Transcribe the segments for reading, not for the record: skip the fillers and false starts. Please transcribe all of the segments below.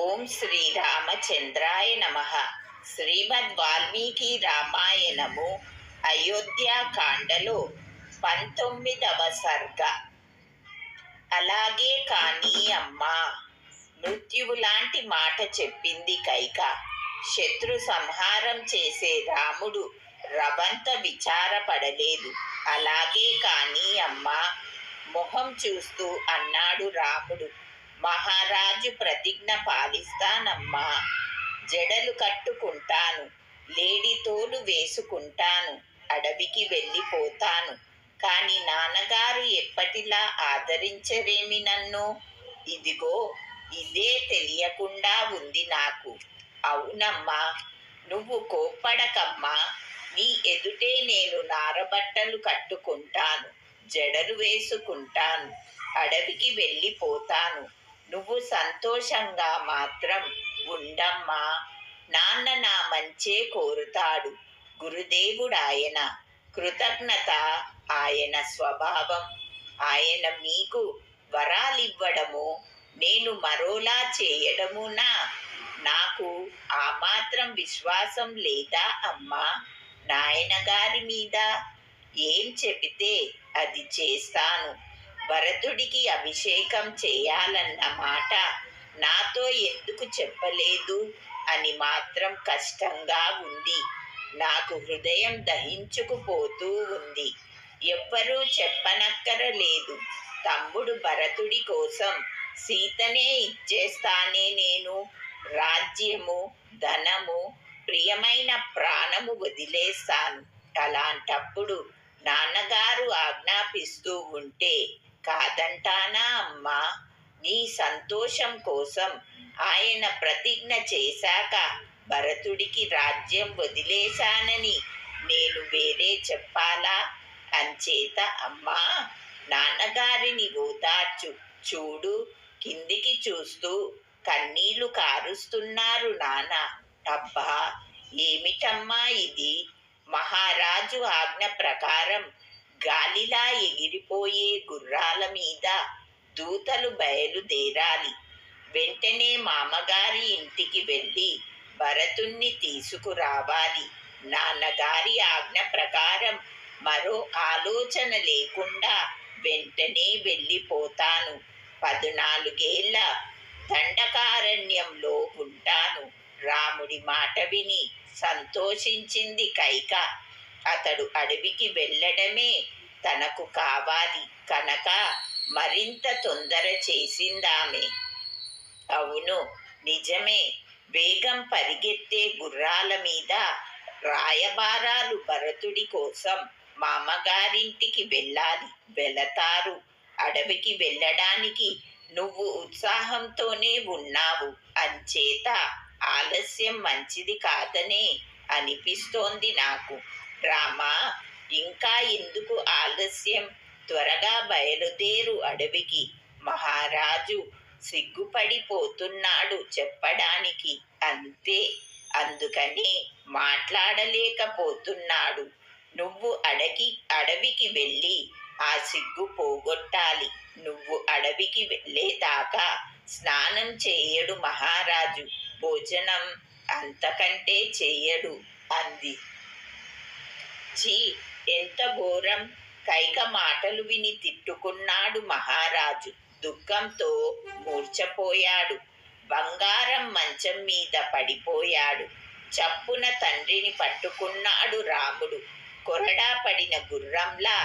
ఓం శ్రీ రామచంద్రాయ నమః. శ్రీమద్ వాల్మీకి రామాయణము అయోధ్యాకాండలో 19వ సర్గ. అలాగే కానీ అమ్మా, మృత్యువు లాంటి మాట చెప్పింది కైక. శత్రు సంహారం చేసే రాముడు రవంత విచారపడలేదు. అలాగే కానీ అమ్మా, మొహం చూస్తూ అన్నాడు రాముడు. మహారాజు ప్రతిజ్ఞ పాలిస్తానమ్మా. జడలు కట్టుకుంటాను, లేడితోలు వేసుకుంటాను, అడవికి వెళ్ళిపోతాను. కాని నాన్నగారు ఎప్పటిలా ఆదరించరేమి నన్ను? ఇదిగో ఇదే తెలియకుండా ఉంది నాకు. అవునమ్మా, నువ్వు కోప్పడకమ్మా. నీ ఎదుటే నేను నారబట్టలు కట్టుకుంటాను, జడలు వేసుకుంటాను, అడవికి వెళ్ళిపోతాను. నువ్వు సంతోషంగా మాత్రం ఉండమ్మా. నాన్న నా మంచే కోరుతాడు. గురుదేవుడాయన, కృతజ్ఞత ఆయన స్వభావం. ఆయన మీకు వరాలివ్వడము, నేను మరోలా చేయడమునా? నాకు ఆ మాత్రం విశ్వాసం లేదా అమ్మా నాయనగారి మీద? ఏం చెబితే అది చేస్తాను. భరతుడికి అభిషేకం చేయాలన్న మాట నాతో ఎందుకు చెప్పలేదు అని మాత్రం కష్టంగా ఉంది. నాకు హృదయం దహించుకుపోతూ ఉంది. ఎవ్వరూ చెప్పనక్కరలేదు. తమ్ముడు భరతుడి కోసం సీతనే ఇచ్చేస్తానే నేను. రాజ్యము, ధనము, ప్రియమైన ప్రాణము వదిలేస్తాను. అలాంటప్పుడు నాన్నగారు ఆజ్ఞాపిస్తూ ఉంటే కాదంటానా అమ్మా? నీ సంతోషం కోసం ఆయన ప్రతిజ్ఞ చేశాక భరతుడికి రాజ్యం వదిలేశానని నేను వేరే చెప్పాలా? అంచేత అమ్మా, నాన్నగారిని ఓదార్చు. చూడు, కిందికి చూస్తూ కన్నీళ్లు కారుస్తున్నారు నాన్న. అబ్బా, ఏమిటమ్మా ఇది? మహారాజు ఆజ్ఞ ప్రకారం గాలిలా ఎగిరిపోయే గుర్రాల మీద దూతలు బయలుదేరాలి. వెంటనే మామగారి ఇంటికి వెళ్ళి భరతుణ్ణి తీసుకురావాలి. నాన్నగారి ఆజ్ఞ ప్రకారం మరో ఆలోచన లేకుండా వెంటనే వెళ్ళిపోతాను. 14 ఏళ్ల దండకారణ్యంలో ఉంటాను. రాముడి మాట విని సంతోషించింది కైక. అతడు అడవికి వెళ్ళడమే తనకు కావాలి కనుక మరింత తొందర చేసిందామె. అవును, నిజమే. వేగం పరిగెత్తే గుర్రాల మీద రాయబారాలు భరతుడి కోసం మామగారింటికి వెళ్ళాలి. వెళతారు. అడవికి వెళ్ళడానికి నువ్వు ఉత్సాహంతోనే ఉన్నావు. అంచేత ఆలస్యం మంచిది కాదనే అనిపిస్తోంది నాకు. రామా, ఇంకా ఎందుకు ఆలస్యం? త్వరగా బయలుదేరు అడవికి. మహారాజు సిగ్గుపడిపోతున్నాడు చెప్పడానికి, అంతే. అందుకని మాట్లాడలేకపోతున్నాడు. నువ్వు అడవికి వెళ్ళి ఆ సిగ్గు పోగొట్టాలి. నువ్వు అడవికి వెళ్ళేదాకా స్నానం చేయడు మహారాజు. భోజనం అంతకంటే చేయడు అంది. ఛీ, ఎంత ఘోరం! కైక మాటలు విని తిట్టుకున్నాడు మహారాజు. దుఃఖంతో మూర్ఛపోయాడు. బంగారం మంచం మీద పడిపోయాడు. చప్పున తండ్రిని పట్టుకున్నాడు రాముడు. కొరడా పడిన గుర్రంలా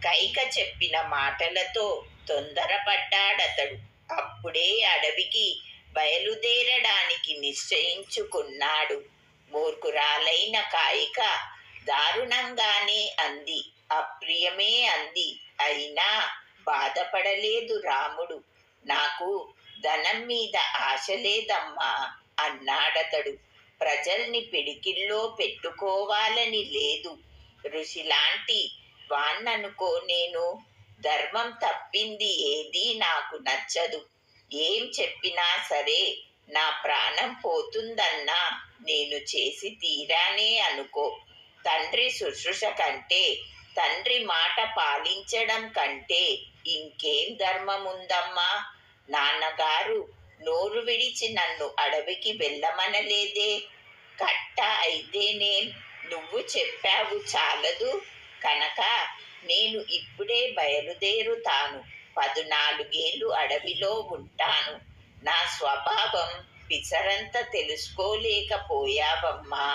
కైక చెప్పిన మాటలతో తొందరపడ్డాడతడు. అప్పుడే అడవికి బయలుదేరడానికి నిశ్చయించుకున్నాడు. మూర్ఖురాలైన కైక దారుణంగానే అంది, అప్రియమే అంది. అయినా బాధపడలేదు రాముడు. నాకు ధనం మీద ఆశ లేదమ్మా అన్నాడతడు. ప్రజల్ని పిడికిల్లో పెట్టుకోవాలని లేదు. ఋషిలాంటి వాణ్ణనుకో నేను. ధర్మం తప్పింది ఏదీ నాకు నచ్చదు. ఏం చెప్పినా సరే నా ప్రాణం పోతుందన్నా నేను చేసి తీరానే అనుకో. తండ్రి శుశ్రూష కంటే, తండ్రి మాట పాలించడం కంటే ఇంకేం ధర్మముందమ్మా? నాన్నగారు నోరు విడిచి నన్ను అడవికి వెళ్ళమనలేదే. కట్ట అయితేనేం, నువ్వు చెప్పావు చాలదు కనుక నేను ఇప్పుడే బయలుదేరుతాను. 14 అడవిలో ఉంటాను. నా స్వభావం పిసరంత తెలుసుకోలేకపోయావమ్మా.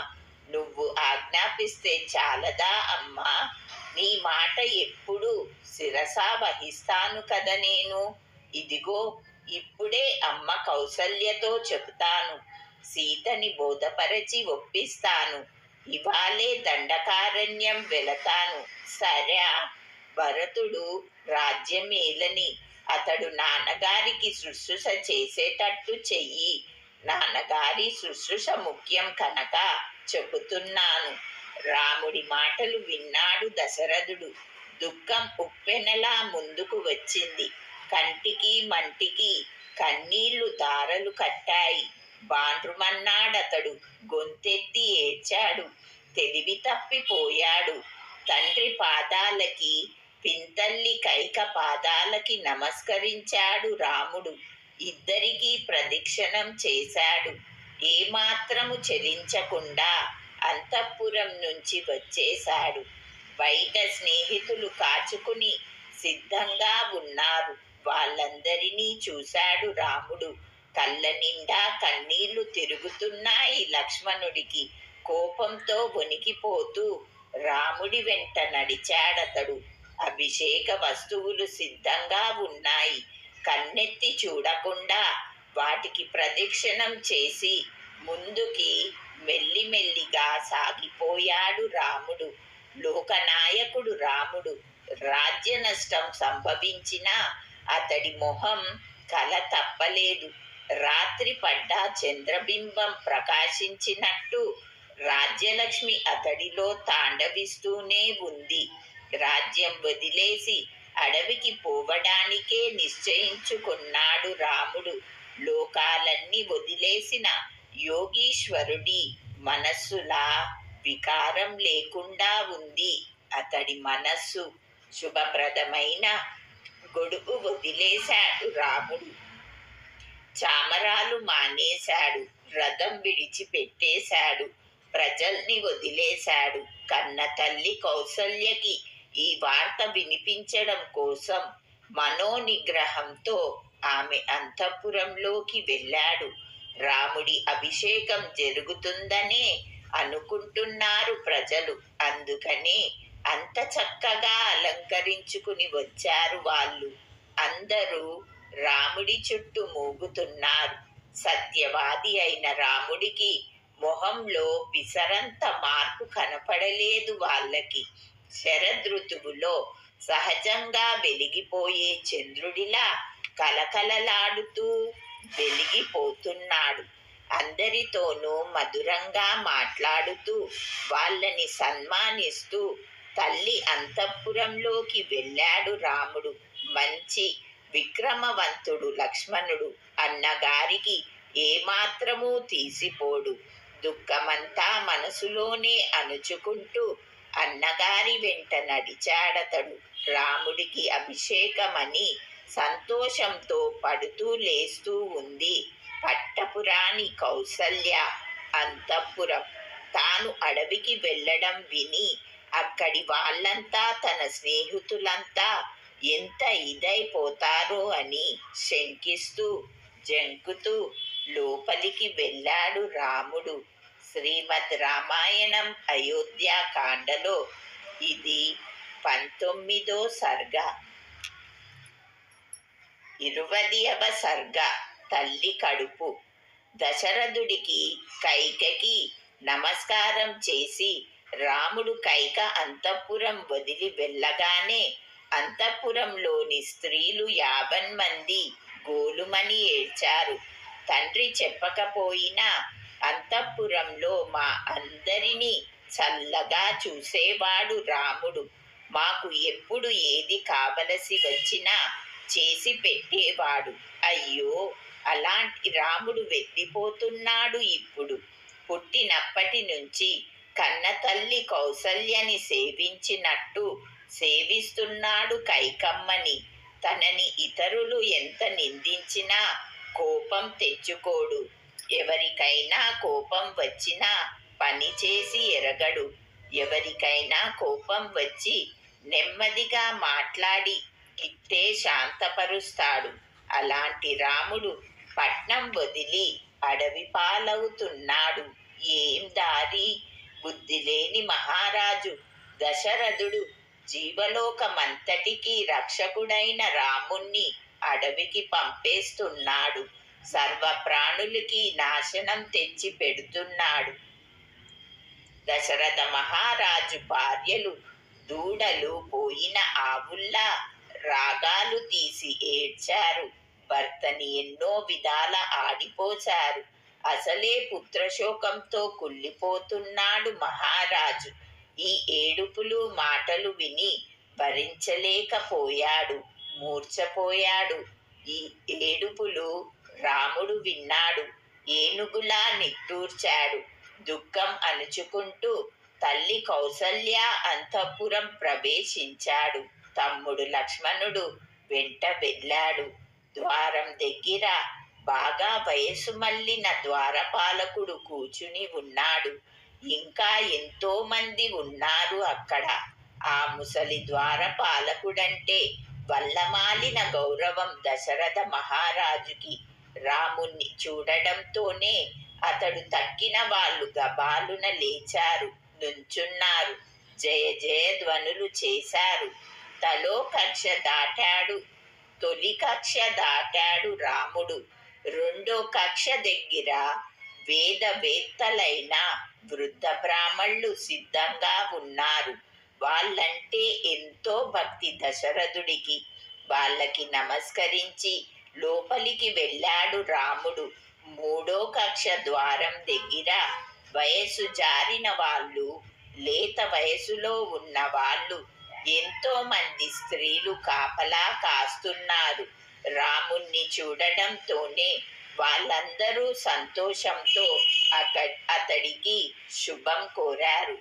నువ్వు ఆజ్ఞాపిస్తే చాలదా అమ్మా? నీ మాట ఎప్పుడు శిరసా వహిస్తాను కదా నేను. ఇదిగో ఇప్పుడే అమ్మ కౌసల్యతో చెబుతాను. సీతని బోధపరచి ఒప్పిస్తాను. ఇవాళే దండకారణ్యం వెళతాను. సరే, భరతుడు రాజ్యమేలని అతడు నాన్నగారికి శుశ్రూష చేసేటట్టు చెయ్యి. నాన్నగారి శుశ్రూష ముఖ్యం కనుక చెబుతున్నాను. రాముడి మాటలు విన్నాడు దశరథుడు. దుఃఖం ఉప్పెనలా ముందుకు వచ్చింది. కంటికి మంటికి కన్నీళ్లు దారలు కట్టాయి. బాండ్రుమన్నాడతడు. గొంతెత్తి ఏడ్చాడు. తెలివి తప్పిపోయాడు. తండ్రి పాదాలకి, పింతల్లి కైక పాదాలకి నమస్కరించాడు రాముడు. ఇద్దరికీ ప్రదక్షిణం చేశాడు. ఏమాత్రము చెలించకుండా అంతఃపురం నుంచి వచ్చేశాడు. బయట స్నేహితులు కాచుకుని సిద్ధంగా ఉన్నారు. వాళ్ళందరినీ చూశాడు రాముడు. కళ్ళ నిండా కన్నీళ్లు తిరుగుతున్నాయి లక్ష్మణుడికి. కోపంతో వణికిపోతూ రాముడి వెంట నడిచాడతడు. అభిషేక వస్తువులు సిద్ధంగా ఉన్నాయి. కన్నెత్తి చూడకుండా వాటికి ప్రదక్షిణం చేసి ముందుకి మెల్లిమెల్లిగా సాగిపోయాడు రాముడు. లోకనాయకుడు రాముడు. రాజ్య నష్టం సంభవించినా అతడి మొహం కల తప్పలేదు. రాత్రి పడ్డ చంద్రబింబం ప్రకాశించినట్టు రాజ్యలక్ష్మి అతడిలో తాండవిస్తూనే ఉంది. రాజ్యం వదిలేసి అడవికి పోవడానికే నిశ్చయించుకున్నాడు రాముడు. లోకాలన్నీ వదిలేసిన యోగీశ్వరుడి మనస్సులా వికారం లేకుండా ఉంది అతడి మనస్సు. శుభప్రదమైన గొడుగు వదిలేశాడు రాముడు. చామరాలు మానేశాడు. రథం విడిచిపెట్టేశాడు. ప్రజల్ని వదిలేశాడు. కన్న తల్లి కౌసల్యకి ఈ వార్త వినిపించడం కోసం మనోనిగ్రహంతో ఆమె అంతఃపురంలోకి వెళ్ళాడు. రాముడి అభిషేకం జరుగుతుందనే అనుకుంటున్నారు ప్రజలు. అందుకనే అంత చక్కగా అలంకరించుకుని వచ్చారు వాళ్ళు. అందరూ రాముడి చుట్టూ మూగుతున్నారు. సత్యవాది అయిన రాముడికి మొహంలో పిసరంత మార్పు కనపడలేదు వాళ్ళకి. శరదృతువులో సహజంగా వెలిగిపోయే చంద్రుడిలా కలకలలాడుతూ వెలిగిపోతున్నాడు. అందరితోనూ మధురంగా మాట్లాడుతూ వాళ్ళని సన్మానిస్తూ తల్లి అంతఃపురంలోకి వెళ్ళాడు రాముడు. మంచి విక్రమవంతుడు లక్ష్మణుడు. అన్నగారికి ఏమాత్రమూ తీసిపోడు. దుఃఖమంతా మనసులోనే అణుచుకుంటూ అన్నగారి వెంట నడిచాడతడు. రాముడికి అభిషేకమని సంతోషంతో పడుతూ లేస్తూ ఉంది పట్టపురాణి కౌసల్య అంతఃపురం. తాను అడవికి వెళ్ళడం విని అక్కడి వాళ్ళంతా, తన స్నేహితులంతా ఎంత ఇదైపోతారో అని శంకిస్తూ జంకుతూ లోపలికి వెళ్ళాడు రాముడు. శ్రీమద్ రామాయణం అయోధ్యాకాండలో ఇది 19వ సర్గ. 20వ సర్గ. తల్లి కడుపు. దశరథుడికి కైకకి నమస్కారం చేసి రాముడు కైక అంతఃపురం వదిలి వెళ్ళగానే అంతఃపురంలోని స్త్రీలు 50 మంది గోలుమని ఏడ్చారు. తండ్రి చెప్పకపోయినా అంతఃపురంలో మా అందరినీ చల్లగా చూసేవాడు రాముడు. మాకు ఎప్పుడు ఏది కావలసి వచ్చినా చేసి పెట్టేవాడు. అయ్యో, అలాంటి రాముడు వెళ్ళిపోతున్నాడు ఇప్పుడు. పుట్టినప్పటి నుంచి కన్నతల్లి కౌసల్యని సేవించినట్టు సేవిస్తున్నాడు కైకమ్మని. తనని ఇతరులు ఎంత నిందించినా కోపం తెచ్చుకోడు. ఎవరికైనా కోపం వచ్చినా పని చేసి ఎరగడు. ఎవరికైనా కోపం వచ్చి నెమ్మదిగా మాట్లాడి ఇట్టే శాంతపరుస్తాడు. అలాంటి రాముడు పట్నం వదిలి అడవి పాలవుతున్నాడు. ఏం దారి? బుద్ధిలేని మహారాజు దశరథుడు జీవలోకమంతటికీ రక్షకుడైన రాముణ్ణి అడవికి పంపేస్తున్నాడు. సర్వ ప్రాణులకి నాశనం తెచ్చి పెడుతున్నాడు. దశరథ మహారాజు భార్యలు దూడలు పోయిన ఆవుల్లా రాగాలు తీసి ఏడ్చారు. భర్తని ఎన్నో విధాల ఆడిపోశారు. అసలే పుత్రశోకంతో కుళ్ళిపోతున్నాడు మహారాజు. ఈ ఏడుపులు మాటలు విని భరించలేకపోయాడు. మూర్ఛపోయాడు. ఈ ఏడుపులు రాముడు విన్నాడు. ఏనుగులా నిట్టూర్చాడు. దుఃఖం అణుచుకుంటూ తల్లి కౌసల్య అంతఃపురం ప్రవేశించాడు. తమ్ముడు లక్ష్మణుడు వెంట వెళ్ళాడు. ద్వారం దగ్గర బాగా వయసు మళ్ళిన ద్వారపాలకుడు కూచుని ఉన్నాడు. ఇంకా ఎంతో మంది ఉన్నారు అక్కడ. ఆ ముసలి ద్వారపాలకుడంటే వల్లమాలిన గౌరవం దశరథ మహారాజుకి. రాముణ్ణి చూడడంతోనే అతడు తక్కిన వాళ్ళు గబాలున లేచారు, నుంచున్నారు, జయ జయ ధ్వనులు చేశారు. తొలి కక్ష దాటాడు రాముడు. రెండో కక్ష దగ్గర వేదవేత్తలైన వృద్ధ బ్రాహ్మణులు సిద్ధంగా ఉన్నారు. వాళ్ళంటే ఎంతో భక్తి దశరథుడికి. వాళ్ళకి నమస్కరించి లోపలికి వెళ్ళాడు రాముడు. మూడో కక్ష ద్వారం దగ్గర వయసు జారిన వాళ్ళు, లేత వయసులో ఉన్న వాళ్ళు, ఎంతో మంది స్త్రీలు కాపలా కాస్తున్నారు. రాముణ్ణి చూడడంతోనే వాళ్ళందరూ సంతోషంతో అతడికి శుభం కోరారు.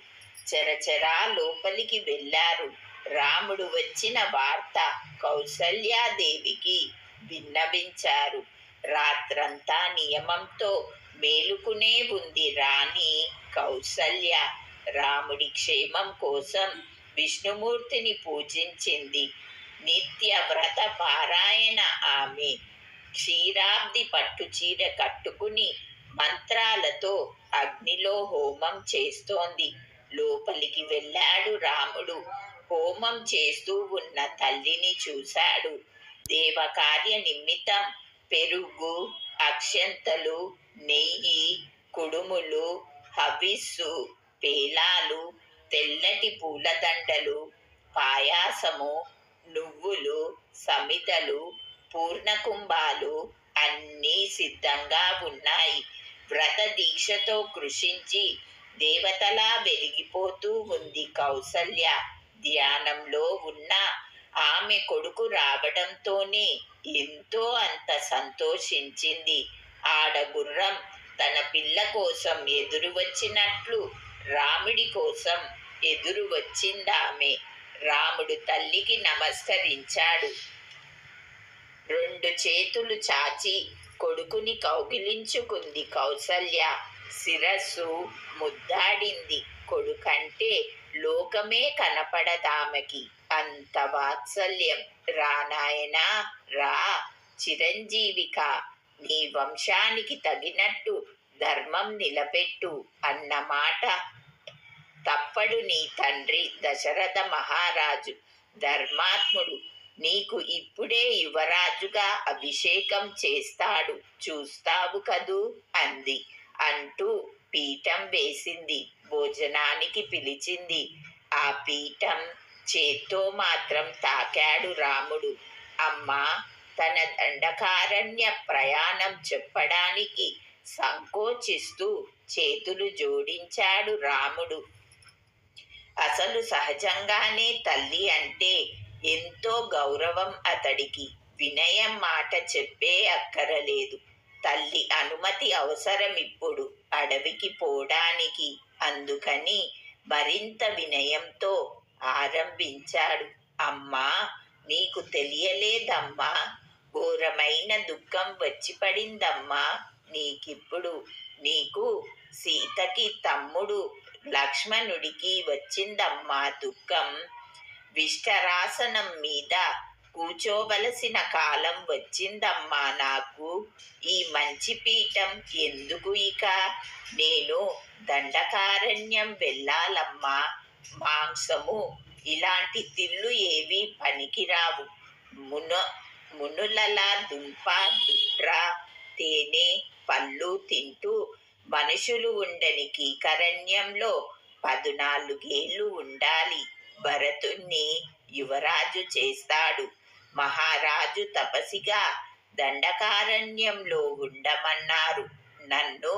చరచరా లోపలికి వెళ్ళారు. రాముడు వచ్చిన వార్త కౌసల్యాదేవికి విన్నవించారు. రాత్రంతా నియమంతో మేలుకునే ఉంది రాణి కౌసల్య. రాముడి క్షేమం కోసం విష్ణుమూర్తిని పూజించింది. నిత్య వ్రత పారాయణ ఆమె. క్షీరాబ్ది పట్టుచీర కట్టుకుని మంత్రాలతో అగ్నిలో హోమం చేస్తోంది. లోపలికి వెళ్ళాడు రాముడు. హోమం చేస్తూ ఉన్న తల్లిని చూశాడు. దేవకార్య నిమిత్తం పెరుగు, అక్షంతలు, నెయ్యి, కుడుములు, హవిస్సు, పేలాలు, తెల్లటి పూలదండలు, పాయాసము, నువ్వులు, సమితలు, పూర్ణకుంభాలు అన్నీ సిద్ధంగా ఉన్నాయి. వ్రత దీక్షతో కృషించి దేవతలా వెలిగిపోతూ ఉంది కౌసల్య. ధ్యానంలో ఉన్న ఆమె కొడుకు రావడంతోనే ఎంతో అంత సంతోషించింది. ఆడగుర్రం తన పిల్ల కోసం ఎదురు వచ్చినట్లు రాముడి కోసం ఎదురు వచ్చిందామె. రాముడు తల్లికి నమస్కరించాడు. రెండు చేతులు చాచి కొడుకుని కౌగిలించుకుంది కౌసల్య. శిరస్సు ముద్దాడింది. కొడుకంటే లోకమే కనపడదామెకి. అంత వాత్సల్యం. రా నాయనా రా, చిరంజీవిక, నీ వంశానికి తగినట్టు ధర్మం నిలబెట్టు అన్న మాట తప్పడు నీ తండ్రి దశరథ మహారాజు. ధర్మాత్ముడు. నీకు ఇప్పుడే యువరాజుగా అభిషేకం చేస్తాడు, చూస్తావు కదూ అంది. అంటూ పీఠం వేసింది. భోజనానికి పిలిచింది. ఆ పీఠం చేత్తో మాత్రం తాకాడు రాముడు. అమ్మా, తన దండకారణ్య ప్రయాణం చెప్పడానికి సంకోచిస్తూ చేతులు జోడించాడు రాముడు. అసలు సహజంగానే తల్లి అంటే ఎంతో గౌరవం అతడికి. వినయం మాట చెప్పే అక్కరలేదు. తల్లి అనుమతి అవసరం ఇప్పుడు అడవికి పోవడానికి. అందుకని మరింత వినయంతో ఆరంభించాడు. అమ్మా, నీకు తెలియలేదమ్మా, ఘోరమైన దుఃఖం వచ్చి పడిందమ్మా నీకిప్పుడు. నీకు సీతకి తమ్ముడు లక్ష్మణుడికి వచ్చిందమ్మా దుఃఖం. విష్టరాసనం మీద కూచోవలసిన కాలం వచ్చిందమ్మా నాకు. ఈ మంచి పీఠం ఎందుకు ఇక? నేను దండకారణ్యం వెళ్ళాలమ్మా. మాంసము ఇలాంటి తిళ్ళు ఏవి పనికిరావు. మునులలా దుంప దుట్ర తేనె పళ్ళు తింటూ మనుషులు ఉండని కీకరణ్యంలో 14 ఉండాలి. భరతుణ్ణి యువరాజు చేస్తాడు. మహారాజు తపసిగా దండకారణ్యంలో ఉండమన్నారు నన్ను.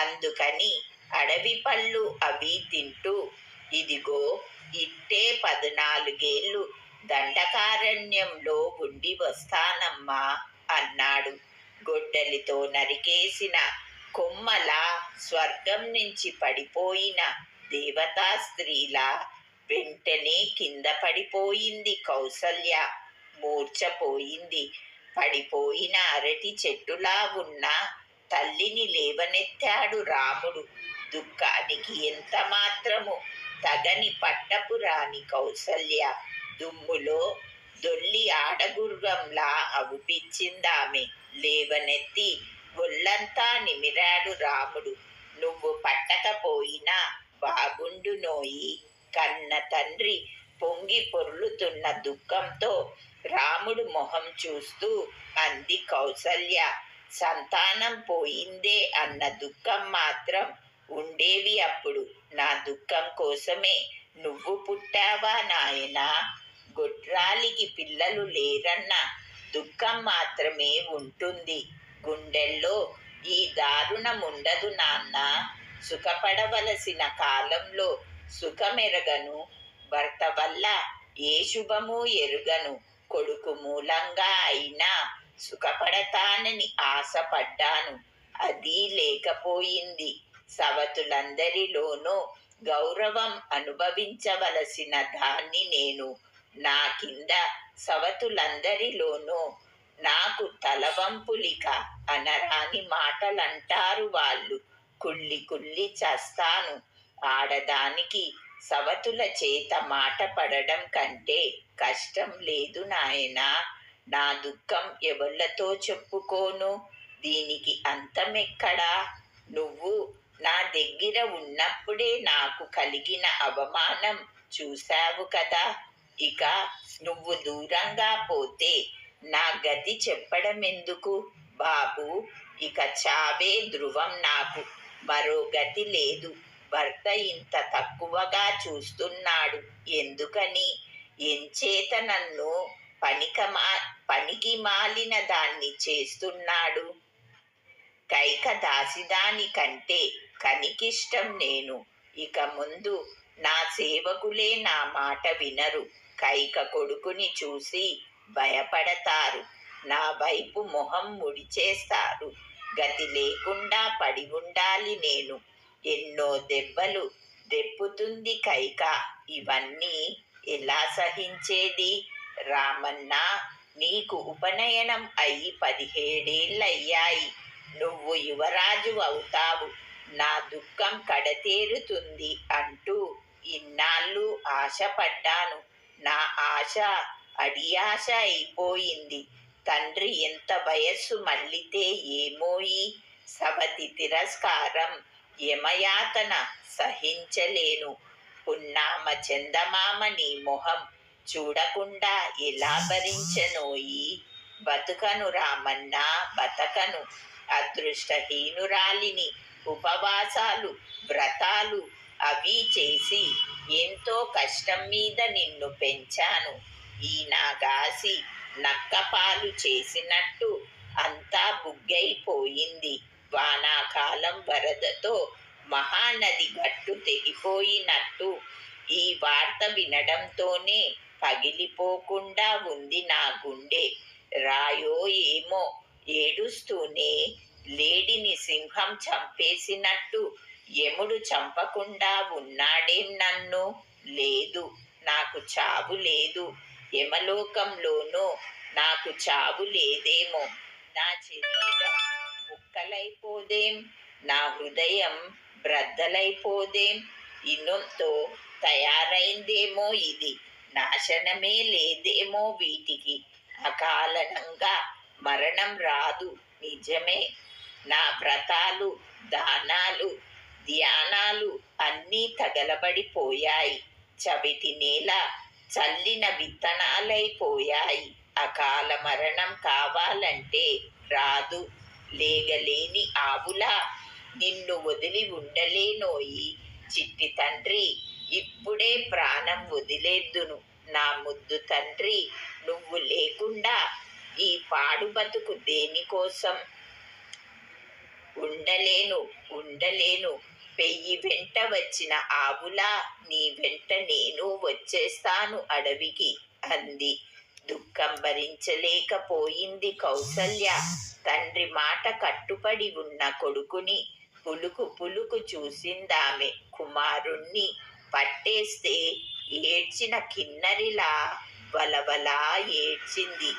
అందుకని అడవి పళ్ళు అవి తింటూ ఇదిగో ఇట్టే 14 దండకారణ్యంలో ఉండి వస్తానమ్మా అన్నాడు. గొడ్డలితో నరికేసిన కొమ్మలా స్వర్గం నుంచి పడిపోయిన దేవతా స్త్రీలా వెంటనే కింద పడిపోయింది కౌసల్య. మూర్ఛపోయింది. పడిపోయిన అరటి చెట్టులా ఉన్న తల్లిని లేవనెత్తాడు రాముడు. దుఃఖానికి ఎంత మాత్రము తగని పట్టపురాని కౌసల్య దుమ్ములో దొల్లి ఆడగుర్రంలా అవుపిచ్చిందామె. లేవనెత్తి ఒళ్ళంతా నిమిరాడు రాముడు. నువ్వు పట్టకపోయినా బాగుండునోయి. కన్న తండ్రి పొంగి పొర్లుతున్న దుఃఖంతో రాముడు మొహం చూస్తూ అంది కౌసల్య. సంతానం పోయిందే అన్న దుఃఖం మాత్రం ఉండేవి అప్పుడు. నా దుఃఖం కోసమే నువ్వు పుట్టావా నాయనా? గొడ్రాలికి పిల్లలు లేరన్న దుఃఖం మాత్రమే ఉంటుంది. గుండెల్లో ఈ దారుణముండదు నాన్న. సుఖపడవలసిన కాలంలో సుఖమెరగను. భర్త వల్ల ఏ శుభము ఎరుగను. కొడుకు మూలంగా అయినా సుఖపడతానని ఆశపడ్డాను. అది లేకపోయింది. సవతులందరిలోనూ గౌరవం అనుభవించవలసిన దాన్ని నేను. నా కింద సవతులందరిలోనూ నాకు తలవంపులిక అనరాని మాటలంటారు వాళ్ళు. కుళ్ళి కుళ్ళి చస్తాను. ఆడదానికి సవతుల చేత మాట పడడం కంటే కష్టం లేదు నాయనా. నా దుఃఖం ఎవళ్ళతో చెప్పుకోను? దీనికి అంతమెక్కడా? నువ్వు నా దగ్గర ఉన్నప్పుడే నాకు కలిగిన అవమానం చూశావు కదా. ఇక నువ్వు దూరంగా పోతే నా గతి చెప్పడమెందుకు బాబు? ఇక చావే ధ్రువం నాకు. మరో గతి లేదు. భర్త ఇంత తక్కువగా చూస్తున్నాడు ఎందుకని? ఎంచేత నన్ను పనికి మాలిన దాన్ని చేస్తున్నాడు? కైక దాసిదాని కంటే కనికిష్టం నేను. ఇక ముందు నా సేవకులే నా మాట వినరు. కైక కొడుకుని చూసి భయపడతారు. నా వైపు మొహం ముడిచేస్తారు. గతి లేకుండా పడి ఉండాలి నేను. ఎన్నో దెబ్బలు దెప్పుతుంది కైక. ఇవన్నీ ఎలా సహించేది? రామన్న, నీకు ఉపనయనం అయి 17 ఏళ్ళయ్యాయి. నువ్వు యువరాజు అవుతావు. నా దుఃఖం కడతేరుతుంది అంటూ ఇన్నాళ్ళు ఆశపడ్డాను. నా ఆశ అడియాశ అయిపోయింది. తండ్రి ఎంత వయస్సు మళ్ళితే ఏమోయి. సవతి తిరస్కారం యమయాతన సహించలేను. పున్నామ చందమామ నీ మొహం చూడకుండా ఎలా భరించనోయి. బతుకను రామన్న, బతకను. అదృష్టహీనురాలిని. ఉపవాసాలు వ్రతాలు అవి చేసి ఎంతో కష్టం మీద నిన్ను పెంచాను. ఈ నాగాసి నక్కపాలు చేసినట్టు అంతా బుగ్గైపోయింది. వానాకాలం వరదతో మహానది గట్టు తెగిపోయినట్టు ఈ వార్త వినడంతోనే పగిలిపోకుండా ఉంది నా గుండె. రాయో ఏమో ఏడుస్తూనే లేడిని సింహం చంపేసినట్టు యముడు చంపకుండా ఉన్నాడేం నన్ను? లేదు, నాకు చావు లేదు. యమలోకంలోనూ నాకు చావు లేదేమో, నా శరీరం ముక్కలైపోదేం, నా హృదయం బ్రద్దలైపోదేం, ఇనుంతో తయారైందేమో ఇది, నాశనమే లేదేమో వీటికి, అకారణంగా మరణం రాదు నిజమే. నా వ్రతాలు, దానాలు, ధ్యానాలు అన్నీ తగలబడిపోయాయి, చవిటి నేల చల్లిన విత్తనాలైపోయాయి. అకాల మరణం కావాలంటే రాదు. లేగలేని ఆవులా నిన్ను వదిలి ఉండలేనోయి చిట్టి తండ్రి, ఇప్పుడే ప్రాణం వదిలేద్దును నా ముద్దు తండ్రి, నువ్వు లేకుండా ఈ పాడు బతుకు దేనికోసం, ఉండలేను ఉండలేను, పెయ్యి వెంట వచ్చిన ఆవులా నీ వెంట నేను వచ్చేస్తాను అడవికి అంది. దుఃఖం భరించలేకపోయింది కౌసల్య. తండ్రి మాట కట్టుపడి ఉన్న కొడుకుని పులుకు పులుకు చూసిందామె. కుమారుణ్ణి పట్టేస్తే ఏడ్చిన కిన్నరిలా వలవలా ఏడ్చింది.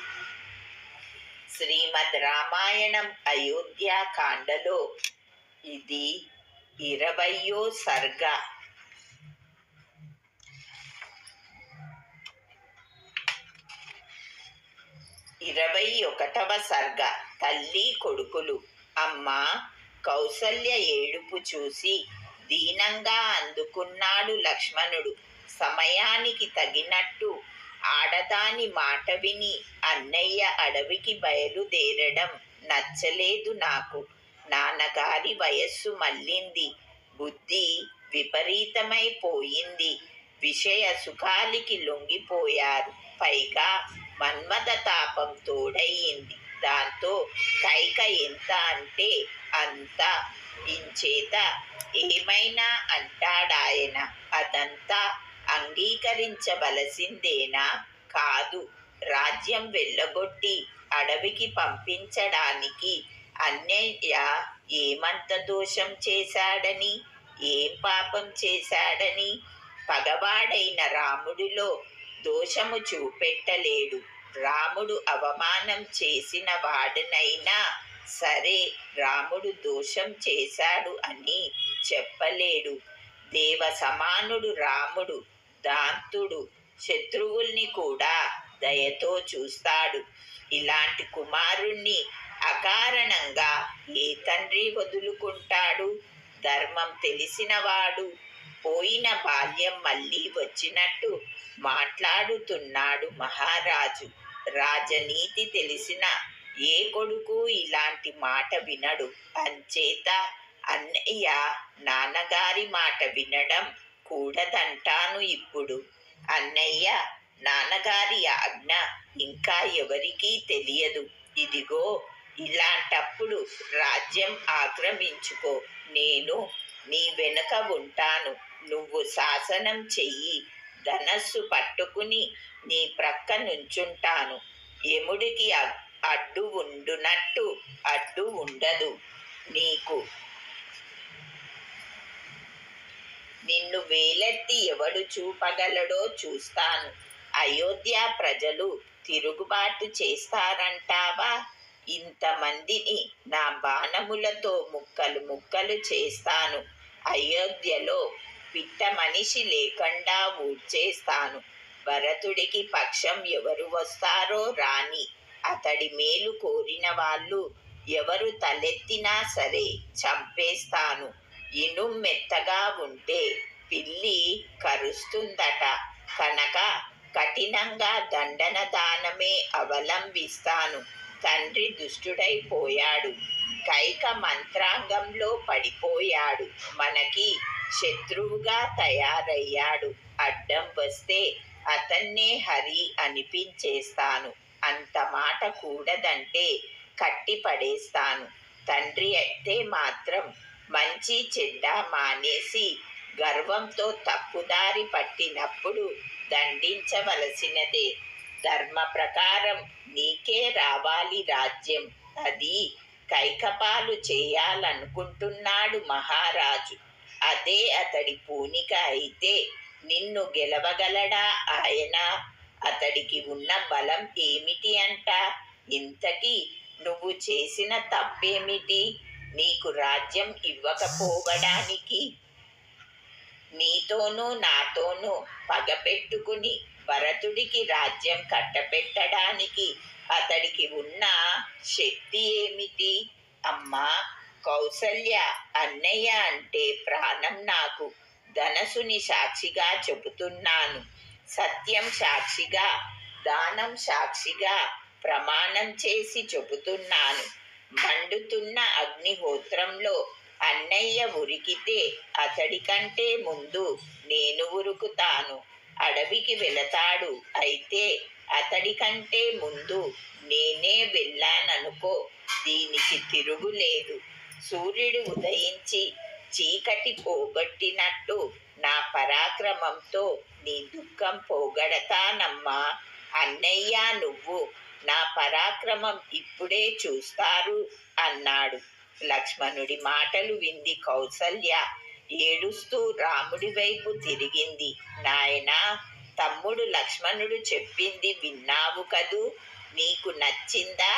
శ్రీమద్ రామాయణం అయోధ్యాకాండలో ఇది 20వ సర్గ. 21వ సర్గ. తల్లి కొడుకులు. అమ్మా కౌసల్య ఏడుపు చూసి దీనంగా అందుకున్నాడు లక్ష్మణుడు. సమయానికి తగినట్టు ఆడదాని మాట విని అన్నయ్య అడవికి బయలుదేరడం నచ్చలేదు నాకు. నాన్నగారి వయస్సు మళ్ళింది, బుద్ధి విపరీతమైపోయింది, విషయ సుఖాలికి లొంగిపోయారు. పైగా మన్మథ తాపం తోడయింది. దాంతో కైక ఎంత అంటే అంత. ఇంచేత ఏమైనా అంటాడాయన, అదంతా అంగీకరించవలసిందేనా? కాదు. రాజ్యం వెళ్ళగొట్టి అడవికి పంపించడానికి అన్నయ్య ఏమంత దోషం చేశాడని, ఏం పాపం చేశాడని? పగవాడైన రాముడిలో దోషము చూపెట్టలేడు. రాముడు అవమానం చేసిన వాడనైనా సరే రాముడు దోషం చేశాడు అని చెప్పలేడు. దేవ సమానుడు రాముడు, దాంతుడు, శత్రువుల్ని కూడా దయతో చూస్తాడు. ఇలాంటి కుమారుణ్ణి అకారణంగా ఏ తండ్రి వదులుకుంటాడు? ధర్మం తెలిసినవాడు పోయిన బాల్యం మళ్ళీ వచ్చినట్టు మాట్లాడుతున్నాడు మహారాజు. రాజనీతి తెలిసిన ఏ కొడుకు ఇలాంటి మాట వినడు. అంచేత అన్నయ్య నాన్నగారి మాట వినడం కూడదంటాను ఇప్పుడు. అన్నయ్య నాన్నగారి ఆజ్ఞ ఇంకా ఎవరికీ తెలియదు. ఇదిగో ఇలాంటప్పుడు రాజ్యం ఆక్రమించుకో, నేను నీ వెనుక ఉంటాను. నువ్వు శాసనం చెయ్యి, ధనస్సు పట్టుకుని నీ ప్రక్క నుంచుంటాను. యముడికి అడ్డు ఉండునట్టు అడ్డు ఉండదు నీకు. నిన్ను వేలెత్తి ఎవడు చూపగలడో చూస్తాను. అయోధ్య ప్రజలు తిరుగుబాటు చేస్తారంటావా? ఇంతమందిని నా బాణములతో ముక్కలు ముక్కలు చేస్తాను. అయోధ్యలో పిట్ట మనిషి లేకుండా ఊడ్చేస్తాను. భరతుడికి పక్షం ఎవరు వస్తారో రాని, అతడి మేలు కోరిన వాళ్ళు ఎవరు తలెత్తినా సరే చంపేస్తాను. ఇనుం మెత్తగా ఉంటే పిల్లి కరుస్తుందట కనుక కఠినంగా దండన దానమే అవలంబిస్తాను. తండ్రి దుష్టుడైపోయాడు, కైక మంత్రాంగంలో పడిపోయాడు, మనకి శత్రువుగా తయారయ్యాడు. అడ్డం వస్తే అతన్నే హరి అనిపించేస్తాను. అంత మాట కూడదంటే కట్టి పడేస్తాను. తండ్రి అయితే మాత్రం మంచి చెడ్డ మానేసి గర్వంతో తప్పుదారి పట్టినప్పుడు దండించవలసినదే. ధర్మ ప్రకారం నీకే రావాలి రాజ్యం. అది కైకపాలు చేయాలనుకుంటున్నాడు మహారాజు. అదే అతడి పూనిక అయితే నిన్ను గెలవగలడా ఆయన? అతడికి ఉన్న బలం ఏమిటి అంట? ఇంతకీ నువ్వు చేసిన తప్పేమిటి నీకు రాజ్యం ఇవ్వకపోవడానికి? నీతోనూ నాతోనూ పగపెట్టుకుని భరతుడికి రాజ్యం కట్టపెట్టడానికి అతడికి ఉన్న శక్తి ఏమిటి? అమ్మా కౌసల్య, అన్నయ్య అంటే ప్రాణం నాకు. ధనసుని సాక్షిగా చెబుతున్నాను. సత్యం సాక్షిగా, దానం సాక్షిగా ప్రమాణం చేసి చెబుతున్నాను. మండుతున్న అగ్నిహోత్రంలో అన్నయ్య ఉరికితే అతడి కంటే ముందు నేను ఉరుకుతాను. అడవికి వెళతాడు, అయితే అతడి కంటే ముందు నేనే వెళ్ళాననుకో, దీనికి తిరుగులేదు. సూర్యుడు ఉదయించి చీకటి పోగొట్టినట్టు నా పరాక్రమంతో నీ దుఃఖం పోగొడతానమ్మా. అన్నయ్య, నువ్వు నా పరాక్రమం ఇప్పుడే చూస్తారు అన్నాడు. లక్ష్మణుడి మాటలు వింది కౌసల్య ఏడుస్తూ రాముడి వైపు తిరిగింది. నాయనా, తమ్ముడు లక్ష్మణుడు చెప్పింది విన్నావు కదూ? నీకు నచ్చిందా?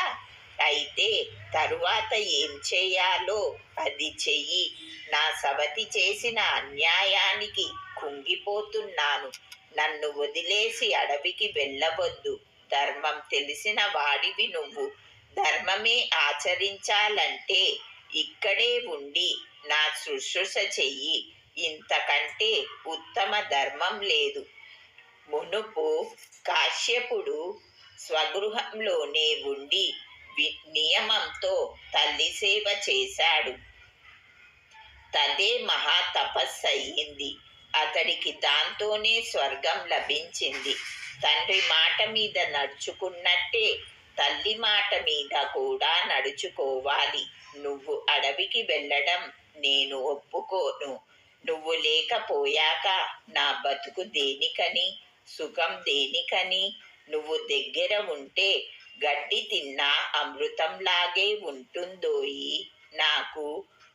అయితే తరువాత ఏం చేయాలో అది చెయ్యి. నా సవతి చేసిన అన్యాయానికి కుంగిపోతున్నాను. నన్ను వదిలేసి అడవికి వెళ్ళవద్దు. ధర్మం తెలిసిన వాడివి నువ్వు. ధర్మమే ఆచరించాలంటే ఇక్కడే ఉండి నా శుశ్రూష చెయ్యి. ఇంతకంటే ఉత్తమ ధర్మం లేదు. మునుపు కాశ్యపుడు స్వగృహంలోనే ఉండి నియమంతో తల్లి సేవ చేశాడు. తదే మహా తపస్సయ్యింది. అతడికి దాంతోనే స్వర్గం లభించింది. తండ్రి మాట మీద నడుచుకున్నట్టే తల్లి మాట మీద కూడా నడుచుకోవాలి. నువ్వు అడవికి వెళ్ళడం నేను ఒప్పుకోను. నువ్వు లేకపోయాక నా బతుకు దేనికని, సుఖం దేనికని? నువ్వు దగ్గర ఉంటే గడ్డి తిన్నా అమృతంలాగే ఉంటుందోయి నాకు.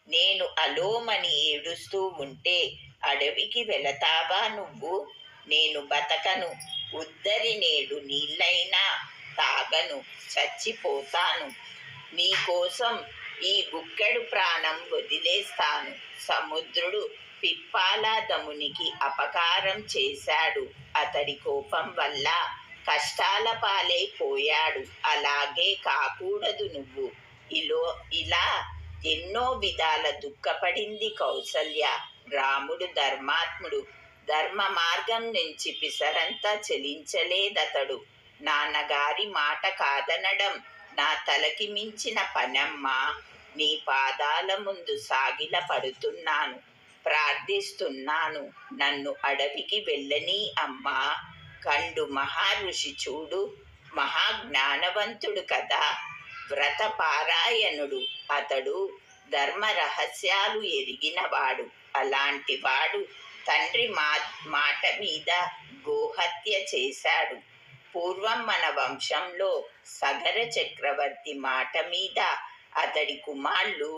నేను అలోమని ఏడుస్తూ ఉంటే అడవికి వెళతావా నువ్వు? నేను బతకను. ఉద్దరి నేడు నీళ్ళైనా తాగను, చచ్చిపోతాను. నీకోసం ఈ గుక్కెడు ప్రాణం వదిలేస్తాను. సముద్రుడు పిప్పాలాదమునికి అపకారం చేశాడు. అతడి కోపం వల్ల కష్టాల పాలైపోయాడు. అలాగే కాకూడదు నువ్వు. ఇలా ఎన్నో విధాల దుఃఖపడింది కౌసల్య. రాముడు ధర్మాత్ముడు. ధర్మ మార్గం నుంచి పిసరంతా చెలించలేదతడు. నాన్నగారి మాట కాదనడం నా తలకి మించిన పనమ్మా. నీ పాదాల ముందు సాగిల పడుతున్నాను, ప్రార్థిస్తున్నాను. నన్ను అడవికి వెళ్ళని అమ్మా. కండు మహారుషి చూడు, మహాజ్ఞానవంతుడు కదా, వ్రతపారాయణుడు. అతడు ధర్మ రహస్యాలు ఎరిగినవాడు. అలాంటి వాడు తండ్రి మాట మీద గోహత్య చేశాడు. పూర్వం మన వంశంలో సగర చక్రవర్తి మాట మీద అతడి కుమారులు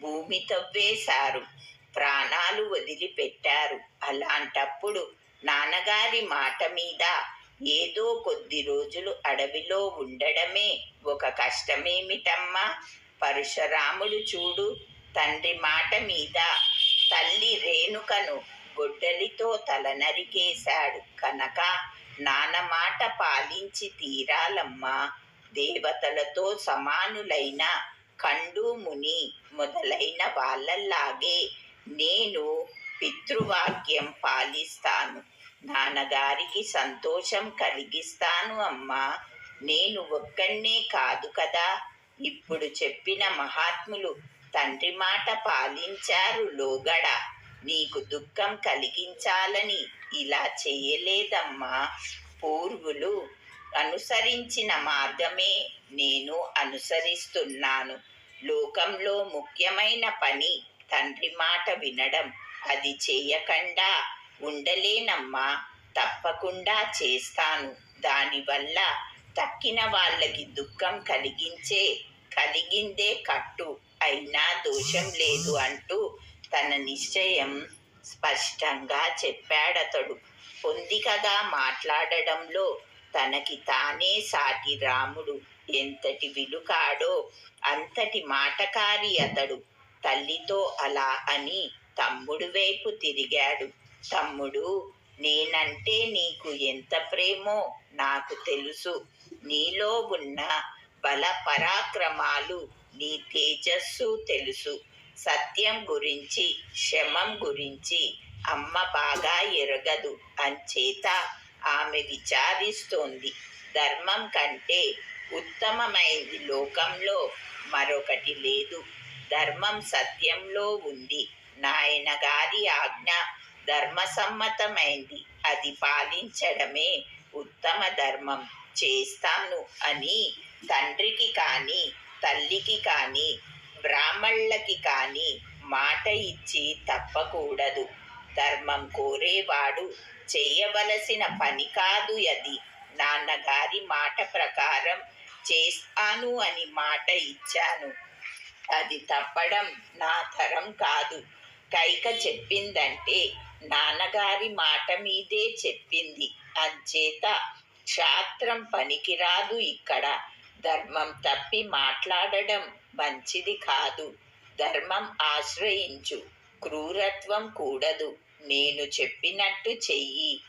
భూమి తవ్వేశారు, ప్రాణాలు వదిలిపెట్టారు. అలాంటప్పుడు నాన్నగారి మాట మీద ఏదో కొద్ది రోజులు అడవిలో ఉండడమే ఒక కష్టమేమిటమ్మా? పరశురాముడు చూడు, తండ్రి మాట మీద తల్లి రేణుకను గొడ్డలితో తల నరికేశాడు కనుక నాన్న మాట పాలించి తీరాలమ్మా. దేవతలతో సమానులైన కండు ముని మొదలైన వాళ్ళలాగే నేను పితృవాక్యం పాలిస్తాను. నాన్నగారికి సంతోషం కలిగిస్తాను అమ్మా. నేను ఒక్కనే కాదు కదా, ఇప్పుడు చెప్పిన మహాత్ములు తండ్రి మాట పాలించారు లోగడ. నీకు దుఃఖం కలిగించాలని ఇలా చేయలేదమ్మా. పూర్వులు అనుసరించిన మార్గమే నేను అనుసరిస్తున్నాను. లోకంలో ముఖ్యమైన పని తండ్రి మాట వినడం. అది చేయకుండా ఉండలేనమ్మా. తప్పకుండా చేస్తాను. దానివల్ల తక్కిన వాళ్ళకి దుఃఖం కలిగిందే కట్టు అయినా దోషం లేదు అంటూ తన నిశ్చయం స్పష్టంగా చెప్పాడతడు. పొందికగా మాట్లాడడంలో తనకి తానే సాటి రాముడు ఎంతటి విలుకాడో అంతటి మాటకారి అతడు. తల్లితో అలా అని తమ్ముడు వైపు తిరిగాడు. తమ్ముడు, నేనంటే నీకు ఎంత ప్రేమో నాకు తెలుసు. నీలో ఉన్న బల పరాక్రమాలు, నీ తేజస్సు తెలుసు. సత్యం గురించి, శమం గురించి అమ్మ బాగా ఎరగదు అంచేత ఆమె విచారిస్తోంది. ధర్మం కంటే ఉత్తమమైంది లోకంలో మరొకటి లేదు. ధర్మం సత్యంలో ఉంది. నాయన గారి ఆజ్ఞ ధర్మసమ్మతమైంది. అది పాలించడమే ఉత్తమ ధర్మం. చేస్తాను అని తండ్రికి కానీ, తల్లికి కానీ, బ్రాహ్మళ్ళకి కానీ మాట ఇచ్చి తప్పకూడదు. ధర్మం కోరేవాడు చేయవలసిన పని కాదు అది. నాన్నగారి మాట ప్రకారం చేస్తాను అని మాట ఇచ్చాను. అది తప్పడం నా తరం కాదు. కైక చెప్పిందంటే నాన్నగారి మాట మీదే చెప్పింది. అంచేత క్షాత్రం పనికిరాదు ఇక్కడ. ధర్మం తప్పి మాట్లాడడం మంచిది కాదు. ధర్మం ఆశ్రయించు. క్రూరత్వం కూడదు. నేను చెప్పినట్టు చెయ్యి.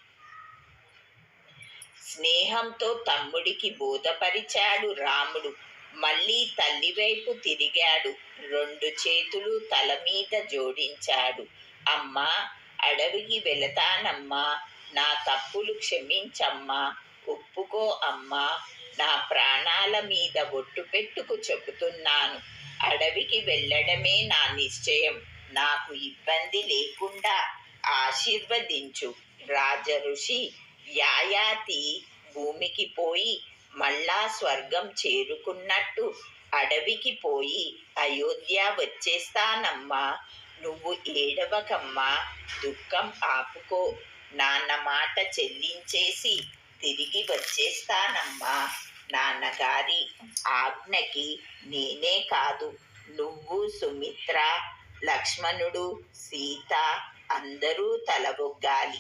స్నేహంతో తమ్ముడికి బోధపరిచాడు రాముడు. మళ్ళీ తల్లివైపు తిరిగాడు. రెండు చేతులు తల మీద జోడించాడు. అమ్మా, అడవికి వెళతానమ్మా. నా తప్పులు క్షమించమ్మా. ఒప్పుకో అమ్మా. నా ప్రాణాల మీద ఒట్టు పెట్టుకు చెబుతున్నాను. అడవికి వెళ్ళడమే నా నిశ్చయం. నాకు ఇబ్బంది లేకుండా ఆశీర్వదించు. రాజఋషి యాయాతి భూమికి పోయి మళ్ళా స్వర్గం చేరుకున్నట్టు అడవికి పోయి అయోధ్య వచ్చేస్తానమ్మా. నువ్వు ఏడవకమ్మా. దుఃఖం ఆపుకో. నాన్న మాట చెల్లించేసి తిరిగి వచ్చేస్తానమ్మా. నాన్నగారి ఆజ్ఞకి నేనే కాదు, నువ్వు, సుమిత్ర, లక్ష్మణుడు, సీత అందరూ తలబొగ్గాలి.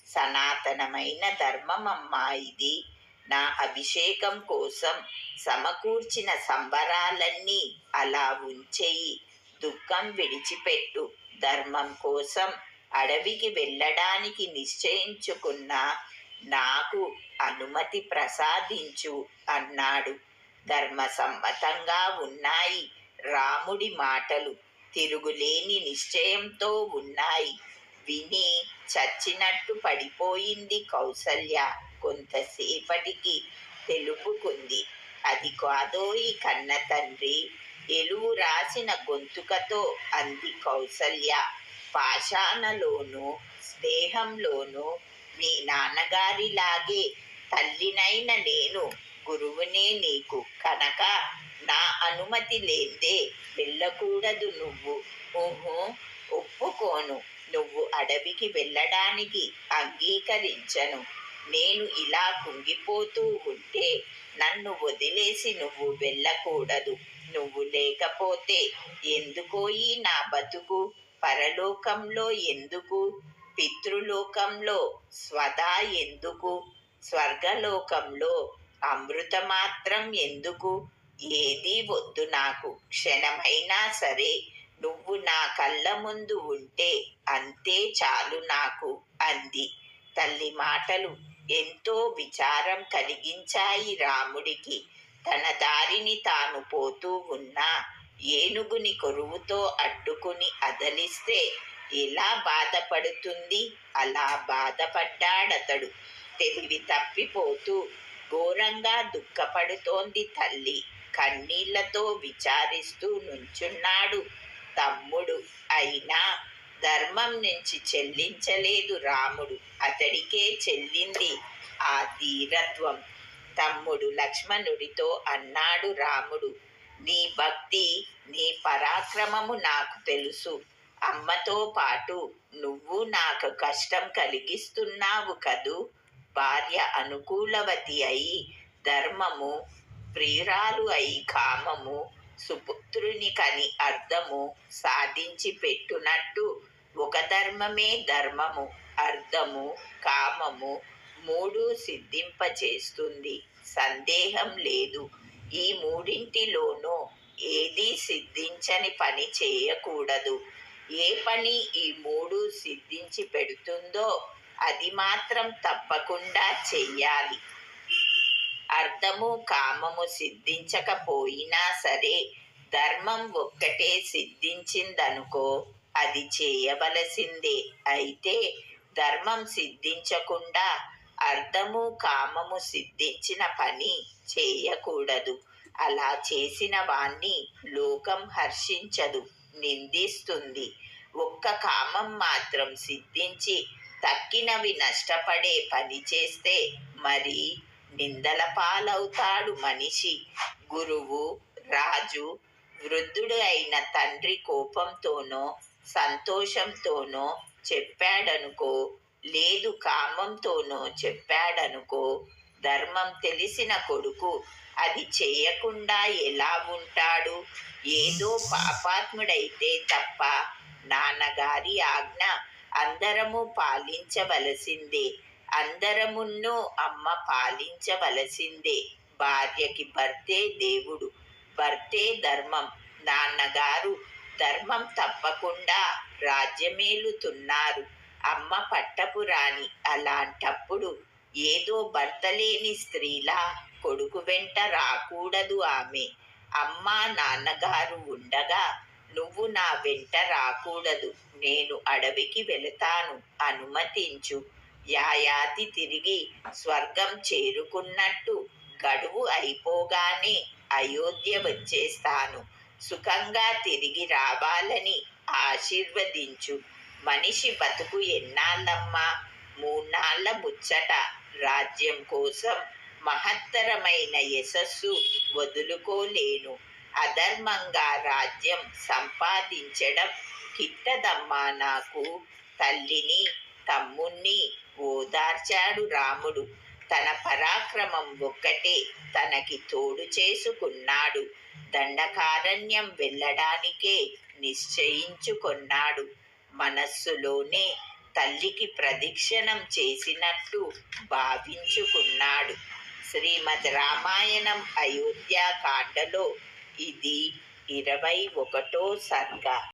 సనాతనమైన ధర్మమమ్మా ఇది. నా అభిషేకం కోసం సమకూర్చిన సంబరాలన్నీ అలా ఉంచేయి. దుఃఖం విడిచిపెట్టు. ధర్మం కోసం అడవికి వెళ్ళడానికి నిశ్చయించుకున్న నాకు అనుమతి ప్రసాదించు అన్నాడు. ధర్మసమ్మతంగా ఉన్నాయి రాముడి మాటలు. తిరుగులేని నిశ్చయంతో ఉన్నాయి. విని చచ్చినట్టు పడిపోయింది కౌసల్య. కొంతసేపటికి తెలుపుకుంది. అది కాదోయి కన్న తండ్రి. ఎలువు రాసిన గొంతుకతో అంది కౌసల్య. పాషాణలోనూ స్నేహంలోనూ మీ నాన్నగారిలాగే తల్లినైన నేను గురువునే నీకు. కనుక నా అనుమతి లేదే వెళ్ళకూడదు నువ్వు. ఒప్పుకోను. నువ్వు అడవికి వెళ్ళడానికి అంగీకరించను. నేను ఇలా కుంగిపోతూ ఉంటే నన్ను వదిలేసి నువ్వు వెళ్ళకూడదు. నువ్వు లేకపోతే ఎందుకోయి నా బతుకు? పరలోకంలో ఎందుకు? పితృలోకంలో స్వదా ఎందుకు? స్వర్గలోకంలో అమృతమాత్రం ఎందుకు? ఏదీ వద్దు నాకు. క్షణమైనా సరే నువ్వు నా కళ్ళ ముందు ఉంటే అంతే చాలు నాకు అంది. తల్లి మాటలు ఎంతో విచారం కలిగించాయి రాముడికి. తన దారిని తాను పోతూ ఉన్న ఏనుగుని కొరువుతో అడ్డుకుని అదలిస్తే ఎలా బాధపడుతుంది? అలా బాధపడ్డాడతడు. తెలివి తప్పిపోతూ ఘోరంగా దుఃఖపడుతోంది తల్లి. కన్నీళ్లతో విచారిస్తూ నుంచున్నాడు తమ్ముడు. అయినా ధర్మం నుంచి చెల్లించలేదు రాముడు. అతడికే చెల్లింది ఆ ధీరత్వం. తమ్ముడు లక్ష్మణుడితో అన్నాడు రాముడు. నీ భక్తి, నీ పరాక్రమము నాకు తెలుసు. అమ్మతో పాటు నువ్వు నాకు కష్టం కలిగిస్తున్నావు కదూ. భార్య అనుకూలవతి అయి ధర్మము, ప్రియురాలు అయి కామము, సుపుత్రుని కని అర్థము సాధించి పెట్టునట్టు ఒక ధర్మమే ధర్మము, అర్థము, కామము మూడు సిద్ధింపచేస్తుంది. సందేహం లేదు. ఈ మూడింటిలోనూ ఏదీ సిద్ధించని పని చేయకూడదు. ఏ పని ఈ మూడు సిద్ధించి పెడుతుందో అది మాత్రం తప్పకుండా చెయ్యాలి. అర్థము కామము సిద్ధించకపోయినా సరే ధర్మం ఒక్కటే సిద్ధించిందనుకో, అది చేయవలసిందే. అయితే ధర్మం సిద్ధించకుండా అర్థము కామము సిద్ధించిన పని చేయకూడదు. అలా చేసిన వాణ్ణి లోకం హర్షించదు, నిందిస్తుంది. ఒక్క కామం మాత్రం సిద్ధించి తక్కినవి నష్టపడే పని చేస్తే మరి నిందల పాలవుతాడు మనిషి. గురువు, రాజు, వృద్ధుడు అయిన తండ్రి కోపంతోనో సంతోషంతోనో చెప్పాడనుకో, లేదు కామంతోనో చెప్పాడనుకో, ధర్మం తెలిసిన కొడుకు అది చేయకుండా ఎలా ఉంటాడు? ఏదో పాపాత్ముడైతే తప్ప నాన్నగారి ఆజ్ఞ అందరము పాలించవలసిందే. అందరమును అమ్మ పాలించవలసిందే. భార్యకి భర్తే దేవుడు, భర్తే ధర్మం. నాన్నగారు ధర్మం తప్పకుండా రాజ్యమేలుతున్నారు. అమ్మ పట్టపు రాణి. అలాంటప్పుడు ఏదో భర్త లేని స్త్రీలా కొడుకు వెంట రాకూడదు ఆమె. అమ్మ నాన్నగారు ఉండగా నువ్వు నా వెంట రాకూడదు. నేను అడవికి వెళతాను, అనుమతించు. యాయాతి తిరిగి స్వర్గం చేరుకున్నట్టు గడువు అయిపోగానే అయోధ్య వచ్చేస్తాను. సుఖంగా తిరిగి రావాలని ఆశీర్వదించు. మనిషి బతుకు ఎన్నాళ్ళమ్మా? 3 నాళ్ళ ముచ్చట. రాజ్యం కోసం మహత్తరమైన యశస్సు వదులుకోలేను. అధర్మంగా రాజ్యం సంపాదించడం కిట్టదమ్మా నాకు. తల్లిని తమ్ముణ్ణి ఓదార్చాడు రాముడు. తన పరాక్రమం ఒక్కటే తనకి తోడు చేసుకున్నాడు. దండకారణ్యం వెళ్ళడానికే నిశ్చయించుకొన్నాడు. మనస్సులోనే తల్లికి ప్రదక్షిణం చేసినట్టు భావించుకున్నాడు. శ్రీమద్ రామాయణం అయోధ్యాకాండలో ఇది 21వ సర్గ.